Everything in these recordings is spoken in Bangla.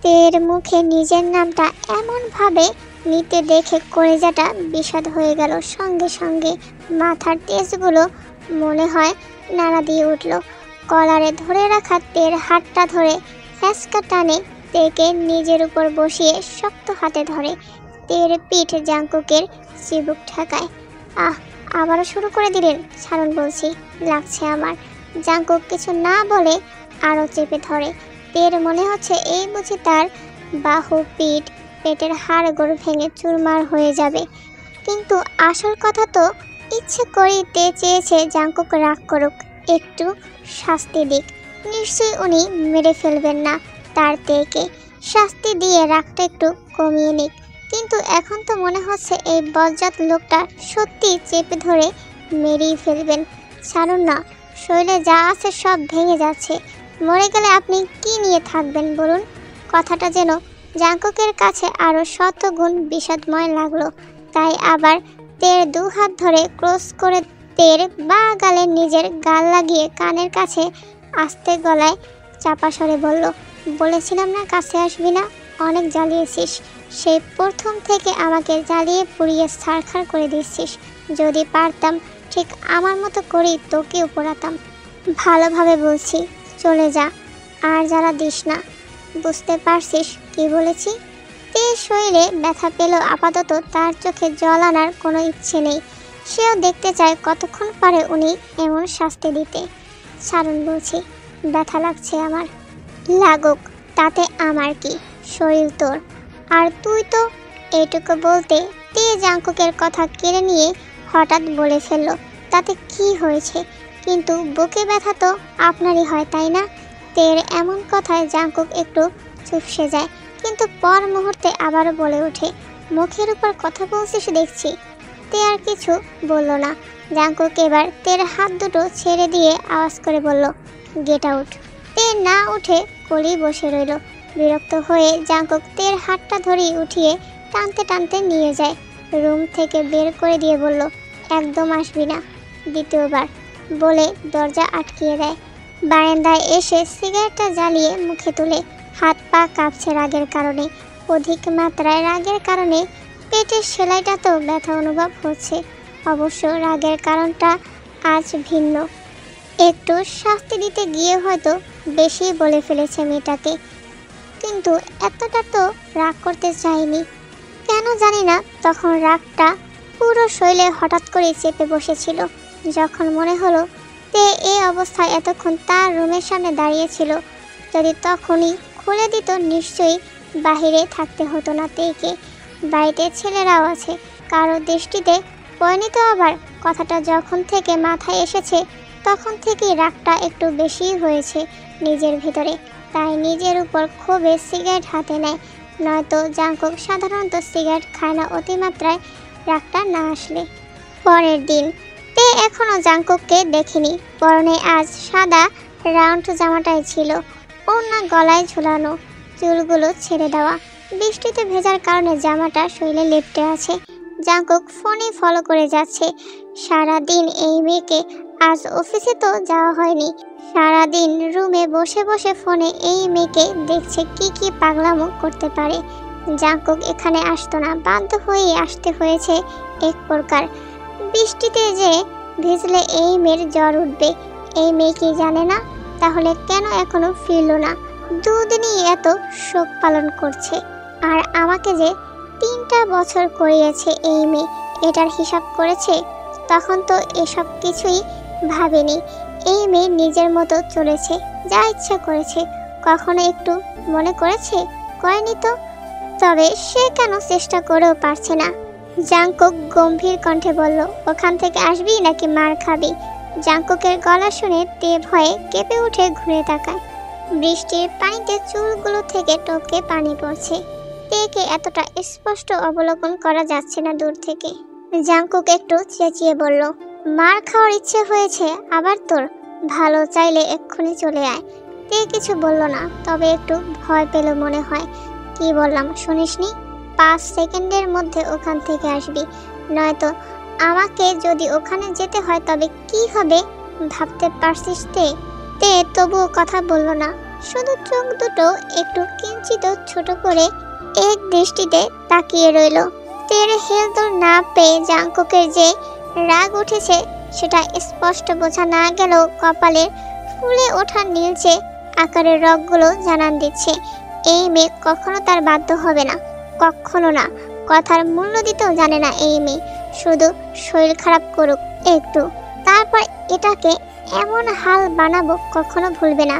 তের মুখে নিজের নামটা এমনভাবে নিতে দেখে কলেজাটা বিষাদ হয়ে গেল। সঙ্গে সঙ্গে মাথার তেজগুলো মনে হয় নাড়া দিয়ে উঠল। কলারে ধরে রাখা তের হাতটা ধরে হ্যাঁচকা টানে তেকে নিজের উপর বসিয়ে শক্ত হাতে ধরে। তের পিঠ জাঙ্কুকের চিবুক ঠেকায়। আবারও শুরু করে দিলেন? ছাড়ুন বলছি, লাগছে আমার। জাঙ্কুক কিছু না বলে আরও চেপে ধরে। তের মনে হচ্ছে এই বুঝি তার বাহু, পিঠ, পেটের হাড়গোড় ভেঙে চুরমার হয়ে যাবে। কিন্তু আসল কথা তো, ইচ্ছে করেই তে চেয়েছে জাঙ্কুক রাগ করুক, একটু শাস্তি দিক। নিশ্চয়ই উনি মেরে ফেলবেন না তার তেকে, শাস্তি দিয়ে রাগটা একটু কমিয়ে নিক। কিন্তু এখন তো মনে হচ্ছে এই বজ্জাত লোকটা সত্যি চেপে ধরে মেরেই ফেলবেন। ছাড়ুন না, শরীরে যা আছে সব ভেঙে যাচ্ছে। মরে গেলে আপনি কি নিয়ে থাকবেন বলুন? কথাটা যেন জাঙ্কুকের কাছে আরও শতগুণ বিষাদময় লাগলো। তাই আবার তের দু হাত ধরে ক্রস করে তের বা গালে নিজের গাল লাগিয়ে কানের কাছে আস্তে গলায় চাপা স্বরে বলল, বলেছিলাম না কাছে আসবি না? অনেক জ্বালিয়েছিস, সেই প্রথম থেকে আমাকে জ্বালিয়ে পুড়িয়ে ছারখার করে দিচ্ছিস। যদি পারতাম ঠিক আমার মতো করেই তোকেও পোড়াতাম। ভালোভাবে বলছি, চলে যা, আর যারা দিস না। বুঝতে পারছিস কি বলেছি? তে শরীরে ব্যথা পেল, আপাতত তার চোখে জল আনার কোনো ইচ্ছে নেই। সেও দেখতে চায় কতক্ষণ পারে উনি এমন শাস্তি দিতে। ছাড়ুন বলছি, ব্যথা লাগছে আমার। লাগুক, তাতে আমার কি, শরীর তোর। আর তুই তো। এইটুকু বলতে তে জাঙ্কুকের কথা কেড়ে নিয়ে হঠাৎ বলে ফেলল, তাতে কি হয়েছে? কিন্তু বুকে ব্যথা তো আপনারই হয়, তাই না? তের এমন কথায় জাঙ্কুক একটু চুপসে যায়, কিন্তু পর মুহূর্তে আবারও বলে ওঠে, মুখের উপর কথা বলছিস দেখছি। তে আর কিছু বলল না। জাঙ্কুক এবার তের হাত দুটো ছেড়ে দিয়ে আওয়াজ করে বলল, গেট আউট। তে না উঠে কোলেই বসে রইল। বিরক্ত হয়ে জাঙ্কুক তের হাতটা ধরেই উঠিয়ে টানতে টানতে নিয়ে যায়। রুম থেকে বের করে দিয়ে বলল, একদম আসবি না দ্বিতীয়বার, বলে দরজা আটকিয়ে দেয়। বারান্দায় এসে সিগারেটটা জ্বালিয়ে মুখে তুলে। হাত পা কাঁপছে রাগের কারণে। অধিক মাত্রায় রাগের কারণে পেটের সেলাইটাতেও ব্যথা অনুভব হচ্ছে। অবশ্য রাগের কারণটা আজ ভিন্ন। একটু শাস্তি দিতে গিয়ে হয়তো বেশি বলে ফেলেছে মেয়েটাকে, কিন্তু এতটা তো রাগ করতে চাইনি। কেন জানি না, তখন রাগটা পুরো শরীরে হঠাৎ করে চেপে বসেছিল। যখন মনে হলো তে এই অবস্থায় এতক্ষণ তার রুমের সামনে দাঁড়িয়েছিল, যদি তখনই খুলে দিত নিশ্চয়ই বাহিরে থাকতে হতো না তেকে। বাড়িতে ছেলেরাও আছে, কারো দৃষ্টিতে পরিণত। আবার কথাটা যখন থেকে মাথায় এসেছে তখন থেকেই রাগটা একটু বেশিই হয়েছে নিজের ভিতরে। তাই নিজের উপর ক্ষোভে সিগারেট হাতে নেয়। নয়তো জাঙ্কুক সাধারণত সিগারেট খায় না অতিমাত্রায় রাগটা না আসলে। পরের দিন তে এখনও জাঙ্কুককে দেখেনি। পরনে আজ সাদা রাউন্ড জামাটাই ছিল, ওড়না গলায় ঝুলানো, চুলগুলো ছেড়ে দেওয়া। বৃষ্টিতে ভেজার কারণে জামাটা শরীরে লেপ্টে আছে। জাঙ্কুক ফোনে ফলো করে যাচ্ছে। সারাদিন এই মেয়েকে, আজ অফিসে তো যাওয়া হয়নি, সারাদিন রুমে বসে বসে ফোনে এই মেয়েকে দেখছে কি কি পাগলামো করতে পারে। জাঙ্কুক এখানে আসতো না, বাধ্য হয়েই আসতে হয়েছে এক প্রকার। বৃষ্টিতে যে ভিজলে এই মেয়ের জ্বর উঠবে, এই মেয়ে কি জানে না? তাহলে কেন এখনো ফিরল না? দুদিনই এত শোক পালন করছে। আর আমাকে যে 3টা বছর করিয়েছে এই মেয়ে, এটার হিসাব করেছে? তখন তো এসব কিছুই ভাবেনি। এই মেয়ে নিজের মতো চলেছে, যা ইচ্ছা করেছে। কখনো একটু মনে করেছে? করেনি তো। তবে সে কেন চেষ্টা করেও পারছে না? জাঙ্কুক গম্ভীর কণ্ঠে বলল, ওখান থেকে আসবি নাকি মার খাবি? জাঙ্কুকের গলা শুনে তে ভয়ে কেঁপে উঠে ঘুরে তাকায়। বৃষ্টির পানিতে চুলগুলো থেকে টপকে পানি পড়ছে। তেকে এতটা স্পষ্ট অবলোকন করা যাচ্ছে না দূর থেকে। জাঙ্কুক একটু চেঁচিয়ে বলল, মার খাওয়ার ইচ্ছে হয়েছে আবার তোর? ভালো চাইলে এক্ষুনি চলে আয়। তে কিছু বলল না, তবে একটু ভয় পেল মনে হয়। কি বললাম শুনিসনি? 5 সেকেন্ডের মধ্যে ওখান থেকে আসবি, নয়তো আমাকে যদি ওখানে যেতে হয় তবে কি হবে ভাবতে পারছিস? তে তবুও কথা বলল না। শুধু চোখ দুটো একটু কিঞ্চিত ছোট করে এক দৃষ্টিতে তাকিয়ে রইল। তের হেলদোল না পেয়ে জাংকুকের যে রাগ উঠেছে সেটা স্পষ্ট বোঝা না গেলেও কপালের ফুলে ওঠা নীলচে আকারের রগগুলো জানান দিচ্ছে এই মেয়ে কখনো তার বাধ্য হবে না, কখনো না। কথার মূল্য দিতেও জানে না এই মেয়ে, শুধু শরীর খারাপ করুক একটু, তারপর এটাকে এমন হাল বানাবো কখনো ভুলবে না।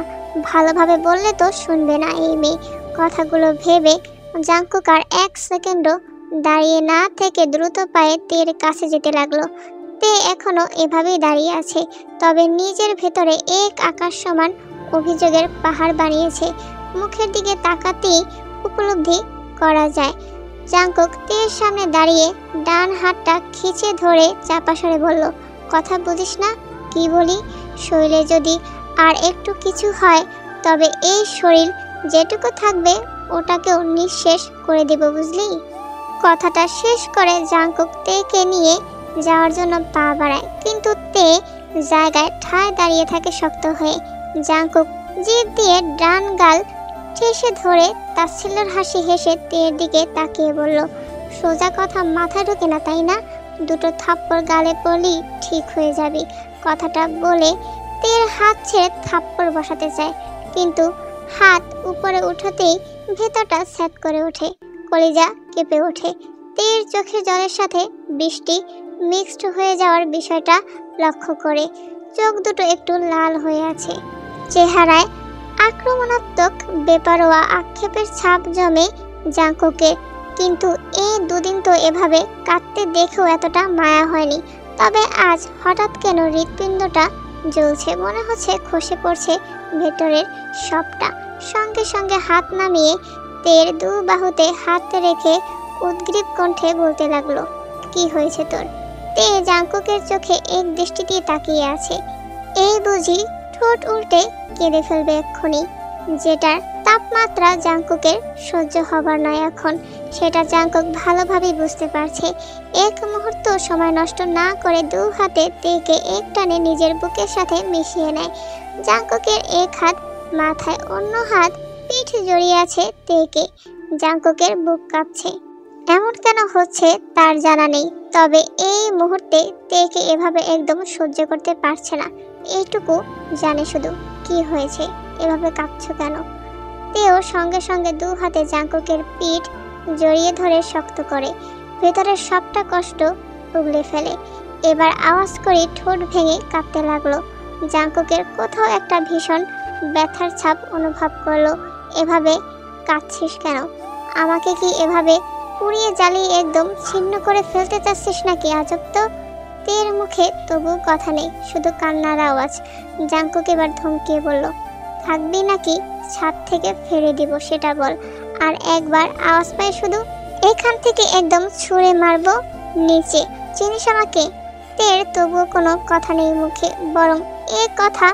ভালোভাবে বললে তো শুনবে না এই মেয়ে। কথাগুলো ভেবে জাংকুক আর এক সেকেন্ডও দাঁড়িয়ে না থেকে দ্রুত পায়ে তের কাছে যেতে লাগলো। তে এখনো এভাবেই দাঁড়িয়ে আছে, তবে নিজের ভেতরে এক আকাশ সমান অভিযোগের পাহাড় বানিয়েছে। মুখের দিকে তাকাতেই উপলব্ধি করা যায় জাংকুক তের সামনে দাঁড়িয়ে ডান হাতটা খিঁচে ধরে চাপা সরে বলল, কথা বুঝিস না কি বলি? শরীরে যদি আর একটু কিছু হয় তবে এই শরীর যেটুকু থাকবে ওটাকেও নিঃশেষ করে দেব, বুঝলি? কথাটা শেষ করে জাংকুক তেকে নিয়ে যাওয়ার জন্য পা বাড়ায়, কিন্তু তে জায়গায় ঠায় দাঁড়িয়ে থাকে শক্ত হয়ে। জাংকুক জিভ দিয়ে ডান গাল ঠেসে ধরে তাচ্ছিল্যের হাসি হেসে তের দিকে তাকিয়ে বলল, সোজা কথা মাথায় ঢোকে না তাই না? দুটো থাপ্পড় গালে পড়লেই ঠিক হয়ে যাবে। কথাটা বলে তের হাত ছেড়ে থাপ্পড় বসাতে চায়, কিন্তু হাত উপরে উঠাতেই ভেতরটা স্যাঁত করে ওঠে, কলিজা কেঁপে ওঠে। তের চোখের জলের সাথে বৃষ্টি মিক্সড হয়ে যাওয়ার বিষয়টা লক্ষ্য করে চোখ দুটো একটু লাল হয়ে আছে। চেহারায় আক্রমণাত্মক বেপরোয়া আক্ষেপের ছাপ জমে জাংকুকের, কিন্তু এই দুদিন তো এভাবে কাঁদতে দেখেও এতটা মায়া হয়নি। তবে আজ হঠাৎ কেন হৃৎপিণ্ডটা জ্বলছে, মনে হচ্ছে খসে পড়ছে ভেতরের সবটা। সঙ্গে সঙ্গে হাত নামিয়ে তের দু বাহুতে হাত রেখে উদ্গ্রীব কণ্ঠে বলতে লাগলো, কি হয়েছে তোর? তে জাংকুকের চোখে এক দৃষ্টিতে তাকিয়ে আছে। এই বুঝি ঠোঁট উল্টে কেঁদে ফেলবে এক্ষুনি। যেটার তাপমাত্রা জাংকুকের সহ্য হবার নয় এখন, সেটা জাংকুক ভালোভাবেই বুঝতে পারছে। এক মুহূর্ত সময় নষ্ট না করে দু হাতে তেকে এক টানে নিজের বুকের সাথে মিশিয়ে নেয়। জাংকুকের এক হাত মাথায়, অন্য হাত পিঠ জড়িয়ে আছে তেকে। জাংকুকের বুক কাঁপছে। এমন কেন হচ্ছে তার জানা নেই, তবে এই মুহূর্তে তেকে এভাবে একদম সহ্য করতে পারছে না। এইটুকু জানে শুধু, কি হয়েছে, এভাবে কাঁপছো কেন? তেও সঙ্গে সঙ্গে দু হাতে জাংকুকের পিঠ জড়িয়ে ধরে শক্ত করে ভেতরের সবটা কষ্ট উগলে ফেলে। এবার আওয়াজ করে ঠোঁট ভেঙে কাঁপতে লাগলো। জাংকুকের কোথাও একটা ভীষণ ব্যথার ছাপ অনুভব করলো। এভাবে কাঁদছিস কেন? আমাকে কি এভাবে পুড়িয়ে জ্বালিয়ে একদম ছিন্ন করে ফেলতে চাচ্ছিস নাকি? আজব তো। তের মুখে তবু কথা নেই, শুধু কান্নার আওয়াজ। জাংকুক এবার ধমকিয়ে বলল, থাকবি নাকি ছাদ থেকে ফেলে দিব সেটা বল। আর একবার আওয়াজ পায় শুধু এখান থেকে একদম ছুঁড়ে মারবো নিচে, চিনিস আমাকে? তের তবুও কোনো কথা নেই মুখে, বরং এ কথা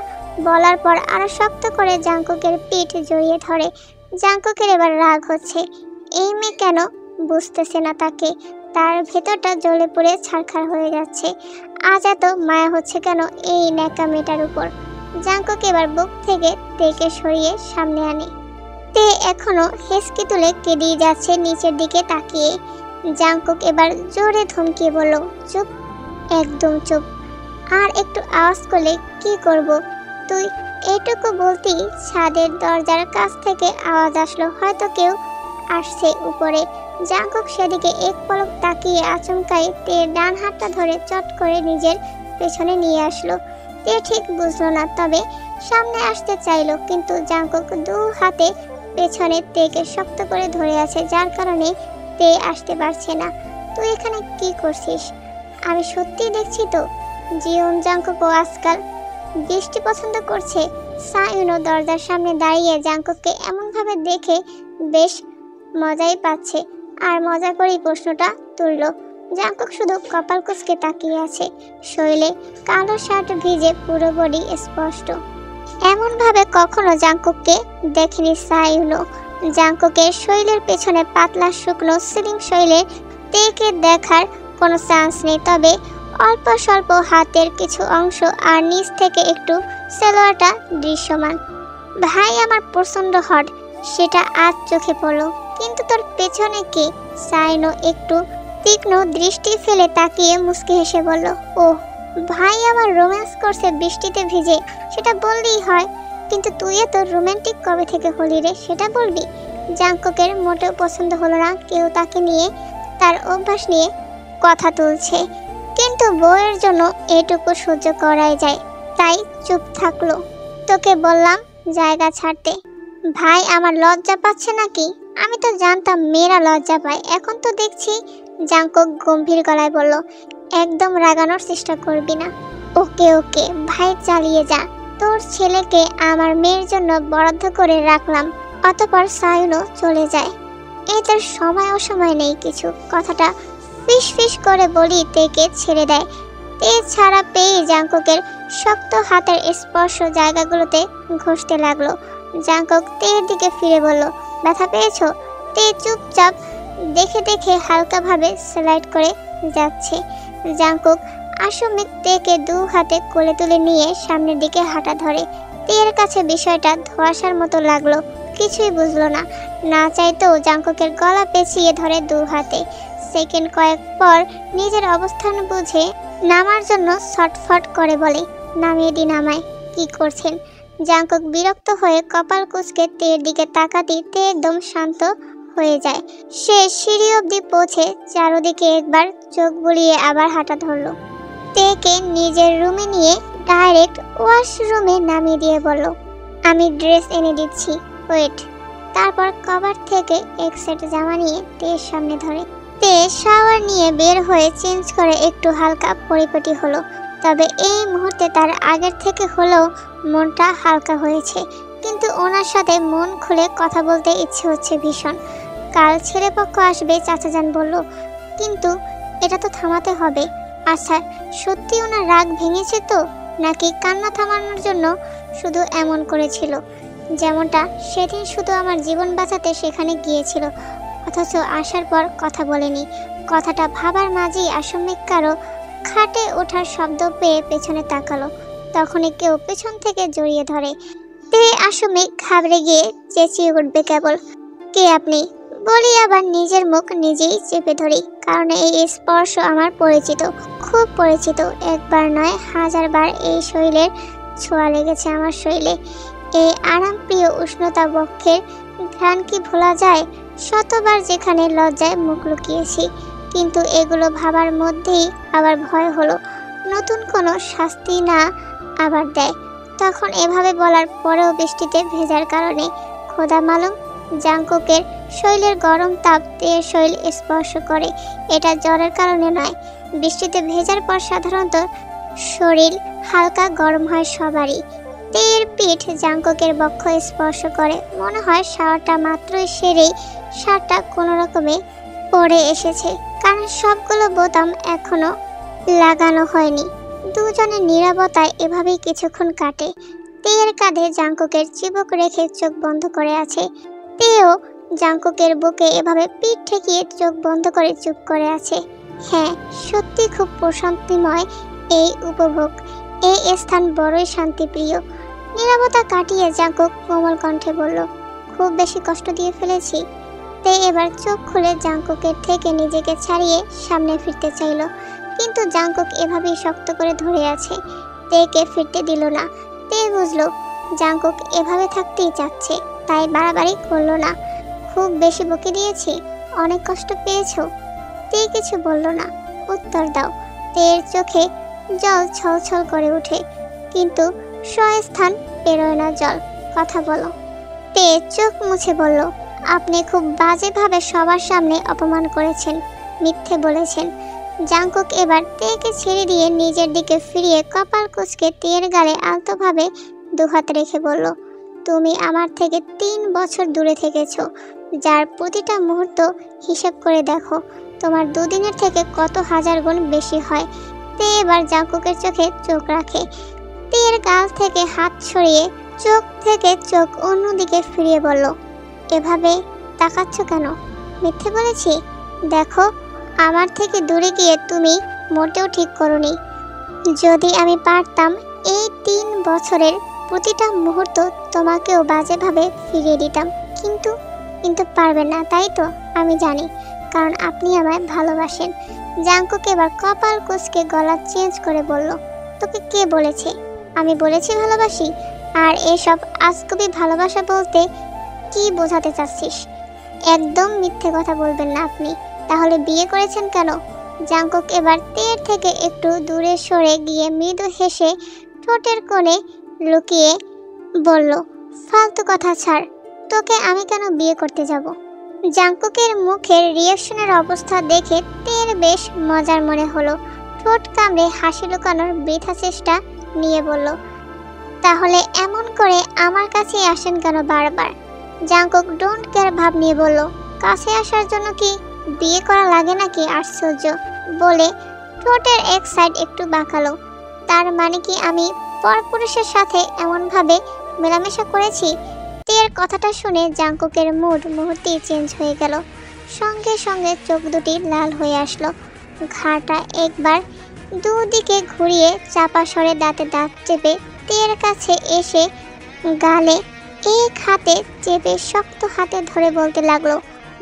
বলার পর আরো শক্ত করে জাংকুকের পিঠ জড়িয়ে ধরে। জাংকুকের এবার রাগ হচ্ছে, এই মেয়ে কেন বুঝতেছে না তাকে? তার ভেতরটা জ্বলে পুড়ে ছারখার হয়ে যাচ্ছে। আজ এত মায়া হচ্ছে কেন এই ন্যাকা মেয়েটার উপর? জাংকুক এবার বুক থেকে তেকে সরিয়ে সামনে আনে। তে এখনো হেসকি তুলে কেঁদেই যাচ্ছে নিচের দিকে তাকিয়ে। জাংকুক এবার জোরে ধমকিয়ে বলল, চুপ, একদম চুপ। আর একটু আওয়াজ করলে কি করব? তুই এইটুকু বলতেই ছাদের দরজার কাছ থেকে আওয়াজ আসলো, হয়তো কেউ আসছে উপরে। জাংকুক সেদিকে এক পলক তাকিয়ে আচমকাই তের ডান হাতটা ধরে চট করে নিজের পেছনে নিয়ে আসলো। তে ঠিক বুঝলো না, তবে সামনে আসতে চাইলো, কিন্তু জাংকুক দু হাতে পেছনে তেকে শক্ত করে ধরে আছে, যার কারণে তে আসতে পারছে না। তুই এখানে কি করছিস? আমি সত্যি দেখছি তো জীবন জাংকুকও আজকাল বৃষ্টি পছন্দ করছে। সায়ুনও দরজার সামনে দাঁড়িয়ে জাংকুককে এমনভাবে দেখে বেশ মজাই পাচ্ছে, আর মজা করেই প্রশ্নটা তুলল। জাংকুক শুধু কপাল কুঁচকে তাকিয়ে আছে, শরীরে কালো শার্ট ভিজে পুরো বডি স্পষ্ট। এমনভাবে কখনো জাংকুককে দেখেনি সায়ুনও। জাংকুকের শরীরের পেছনে পাতলা শুকনো সিলিং শরীরে তেকে দেখার কোনো চান্স নেই, তবে অল্প স্বল্প হাতের কিছু অংশ আর নিচ থেকে একটু সেলোয়ারটা দৃশ্যমান। ভাই আমার প্রচন্ড হট, সেটা আজ চোখে পড়লো। কিন্তু তোর পেছনে কে? সাইনো একটু তীক্ষ্ণ দৃষ্টি ফেলে তাকিয়ে মুচকি হেসে বলল, ও ভাই আমার রোম্যান্স করছে বৃষ্টিতে ভিজে, সেটা বললেই হয়। কিন্তু তুই এত রোমান্টিক কবে থেকে হলি রে, সেটা বলবি? জাংকুকের মোটেও পছন্দ হলো না কেউ তাকে নিয়ে তার অভ্যাস নিয়ে কথা তুলছে, কিন্তু বউয়ের জন্য এটুকু সহ্য করাই যায়, তাই চুপ থাকলো। তোকে বললাম জায়গা ছাড়তে। ভাই আমার লজ্জা পাচ্ছে নাকি? আমি তো জানতাম মেয়েরা লজ্জা পায়, এখন তো দেখছি। জাংকুক গম্ভীর গলায় বলল, একদম রাগানোর চেষ্টা করবি না। ওকে ওকে ভাই, চালিয়ে যা। তোর ছেলেকে আমার মেয়ের জন্য বরাদ্দ করে রাখলাম। অতঃপর সায়নও চলে যায়। এদের সময় অসময় নেই কিছু। কথাটা ফিস ফিস করে বলি তেকে ছেড়ে দেয়। তে ছাড়া পেয়ে জাংকুকের শক্ত হাতের স্পর্শ জায়গাগুলোতে ঘষতে লাগলো। জাংকুক তের দিকে ফিরে বলল, ব্যথা পেয়েছো? তে চুপচাপ দেখে দেখে হালকাভাবে স্লাইড করে যাচ্ছে। জাংকুক আশমিক তেকে দু হাতে কোলে তুলে নিয়ে সামনের দিকে হাঁটা ধরে। তের কাছে বিষয়টা ধোঁয়াশার মতো লাগলো, কিছুই বুঝলো না। না চাইতেও জাংকুকের গলা পেঁচিয়ে ধরে দু হাতে। সেকেন্ড কয়েক পর নিজের অবস্থান বুঝে নামার জন্য ছটফট করে বলে, নামিয়ে দিন আমায়। কি করছেন? জাংকুক বিরক্ত হয়ে কপাল কুঁচকে তের দিকে তাকাতেই তে একদম শান্ত হয়ে যায়। সে সিঁড়ি অবধি পৌঁছে চারদিকে একবার চোখ বুলিয়ে আবার হাঁটা ধরলো। তেকে নিজের রুমে নিয়ে ডাইরেক্ট ওয়াশরুমে নামিয়ে দিয়ে বলল, আমি ড্রেস এনে দিচ্ছি, ওয়েট। তারপর কভার থেকে এক সেট জামা নিয়ে তের সামনে ধরে। তে শাওয়ার নিয়ে বের হয়ে চেঞ্জ করে একটু হালকা পরিপাটি হলো। তবে এই মুহূর্তে তার আগের থেকে হলেও মনটা হালকা হয়েছে। কিন্তু ওনার সাথে মন খুলে কথা বলতে ইচ্ছে হচ্ছে ভীষণ। কাল ছেলেপক্ষ আসবে চাচাজান বলল, কিন্তু এটা তো থামাতে হবে। আচ্ছা সত্যি ওনার রাগ ভেঙেছে তো, নাকি কান্না থামানোর জন্য শুধু এমন করেছিল? যেমনটা সেদিন শুধু আমার জীবন বাঁচাতে সেখানে গিয়েছিল, অথচ আসার পর কথা বলেনি। কথাটা ভাবার মাঝেই আশমিক কারো খাটে ওঠার শব্দ পেয়ে পেছনে তাকালো। তখনই কেউ পেছন থেকে জড়িয়ে ধরে। তে আশমিক ঘাবড়ে গিয়ে চেঁচিয়ে উঠবে কেবল, কে আপনি বলি আবার নিজের মুখ নিজেই চেপে ধরি, কারণ এই স্পর্শ আমার পরিচিত, খুব পরিচিত। একবার নয় হাজারবার এই শৈলের ছোঁয়া লেগেছে আমার শৈলে। এই আরামপ্রিয় উষ্ণতা বক্ষের ঘ্রাণ কি ভোলা যায়? শতবার যেখানে লজ্জায় মুখ লুকিয়েছি, কিন্তু এগুলো ভাবার মধ্যেই আবার ভয় হলো নতুন কোনো শাস্তি না আবার দেয়। তখন এভাবে বলার পরেও বৃষ্টিতে ভেজার কারণে খোদা মালুম জাংকুকের শৈলের গরম তাপ তের শৈল স্পর্শ করে। এটা জ্বরের কারণে নয়। বৃষ্টিতে ভেজার পর সাধারণত শরীর হালকা গরম হয় সবারই। তের পিঠ জাংকুকের বক্ষ স্পর্শ করে। মনে হয় শাওয়ারটা মাত্রই সেরেই শার্টটা কোনো রকমে পরে এসেছে, কারণ সবগুলো বোতাম এখনো লাগানো হয়নি। দুজনের নীরবতায় এভাবেই কিছুক্ষণ কাটে। তের কাঁধে জাংকুকের চিবুক রেখে চোখ বন্ধ করে আছে। তেও জাংকুকের বুকে এভাবে পিঠ ঠেকিয়ে চোখ বন্ধ করে চুপ করে আছে। হ্যাঁ, সত্যি খুব প্রশান্তিময় এই উপভোগ। এই স্থান বড়ই শান্তিপ্রিয়। নীরবতা কাটিয়ে জাংকুক কোমল কণ্ঠে বলল, খুব বেশি কষ্ট দিয়ে ফেলেছি? তে এবার চোখ খুলে জাংকুকের থেকে নিজেকে ছাড়িয়ে সামনে ফিরতে চাইল, কিন্তু জাংকুক এভাবেই শক্ত করে ধরে আছে। তেকে ফিরতে দিল না। তে বুঝলো জাংকুক এভাবে থাকতেই চাচ্ছে, তাই বাড়াবাড়ি করলো না। খুব বেশি বকে দিয়েছি? অনেক কষ্ট পেয়েছো? তে কিছু বলল না। উত্তর দাও। তের চোখে জল ছলছল করে ওঠে, কিন্তু স্থান পেরোয় না জল। কথা বলো। তে চোখ মুছে বলল, আপনি খুব বাজেভাবে সবার সামনে অপমান করেছেন, মিথ্যে বলেছেন। জাংকুক এবার তেকে ছেড়ে দিয়ে নিজের দিকে ফিরিয়ে কপাল কুঁচকে তের গালে আলতোভাবে দুহাত রেখে বলল, তুমি আমার থেকে 3 বছর দূরে থেকেছো, যার প্রতিটা মুহূর্ত হিসেব করে দেখো তোমার 2 দিনের থেকে কত হাজার গুণ বেশি হয়। তে এবার জাংকুকের চোখে চোখ রাখে। তের গাল থেকে হাত সরিয়ে চোখ থেকে চোখ অন্যদিকে ফিরিয়ে বলল, এভাবে তাকাচ্ছ কেন? মিথ্যে বলেছি? দেখো, আমার থেকে দূরে গিয়ে তুমি মোটেও ঠিক করোনি। যদি আমি পারতাম এই 3 বছরের প্রতিটা মুহূর্ত তোমাকেও বাজেভাবে ফিরিয়ে দিতাম, কিন্তু কিন্তু পারবেন না, তাই তো আমি জানি, কারণ আপনি আমায় ভালোবাসেন। জাঙ্কুক এবার কপাল কুঁচকে গলা চেঞ্জ করে বলল, তোকে কে বলেছে আমি বলেছি ভালোবাসি? আর এসব আজগুবি ভালোবাসা বলতে কি বোঝাতে চাচ্ছিস? একদম মিথ্যে কথা বলবেন না আপনি। তাহলে বিয়ে করেছেন কেন? জাঙ্কুক এবার তের থেকে একটু দূরে সরে গিয়ে মৃদু হেসে ঠোঁটের কোণে লুকিয়ে বলল, ফালতু কথা ছাড়, তোকে আমি কেন বিয়ে করতে যাব? জাঙ্কুকের মুখের রিয়াকশনের অবস্থা দেখে তের বেশ মজার মনে হলো। ঠোঁট কামড়ে হাসি লুকানোর বৃথা চেষ্টা নিয়ে বলল, তাহলে এমন করে আমার কাছে আসেন কেন বারবার? জাঙ্কুক ডোন্ট কেয়ার ভাব নিয়ে বলল, কাছে আসার জন্য কি বিয়ে করা লাগে নাকি? আশ্চর্য। বলে ঠোঁটের এক সাইড একটু বাঁকালো। তার মানে কি আমি পরপুরুষের সাথে এমনভাবে মেলামেশা করেছি? তের কথাটা শুনে জাঙ্কুকের মুড মুহূর্তেই চেঞ্জ হয়ে গেল। সঙ্গে সঙ্গে চোখ দুটি লাল হয়ে আসলো। ঘাড়টা একবার দুদিকে ঘুরিয়ে চাপা স্বরে দাঁতে দাঁত চেপে তের কাছে এসে গালে এক হাতে চেপে শক্ত হাতে ধরে বলতে লাগলো,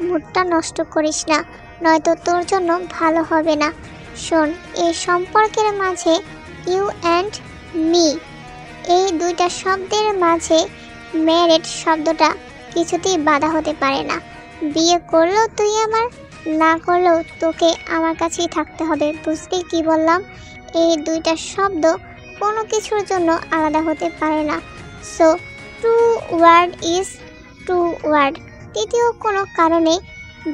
মুডটা নষ্ট করিস না, নয়তো তোর জন্য ভালো হবে না। শোন, এই সম্পর্কের মাঝে ইউ অ্যান্ড মি, এই দুইটা শব্দের মাঝে ম্যারেড শব্দটা কিছুতেই বাধা হতে পারে না। বিয়ে করলেও তুই আমার, না করলেও তোকে আমার কাছেই থাকতে হবে, বুঝলি কি বললাম? এই দুইটা শব্দ কোনো কিছুর জন্য আলাদা হতে পারে না। So two word is two word. তৃতীয় কোনো কারণে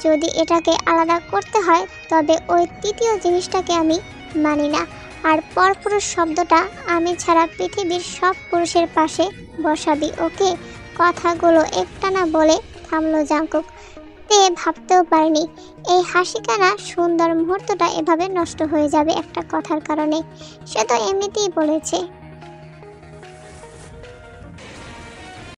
যদি এটাকে আলাদা করতে হয়, তবে ওই তৃতীয় জিনিসটাকে আমি মানি না। আর পরপুরুষ শব্দটা আমি ছাড়া পৃথিবীর সব পুরুষের পাশে বসাবি, ওকে? কথাগুলো একটানা বলে থামলো জাঙ্কুক। তে ভাবতেও পারেনি এই হাসিখানা সুন্দর মুহূর্তটা এভাবে নষ্ট হয়ে যাবে একটা কথার কারণে। সে তো এমনিতেই বলেছে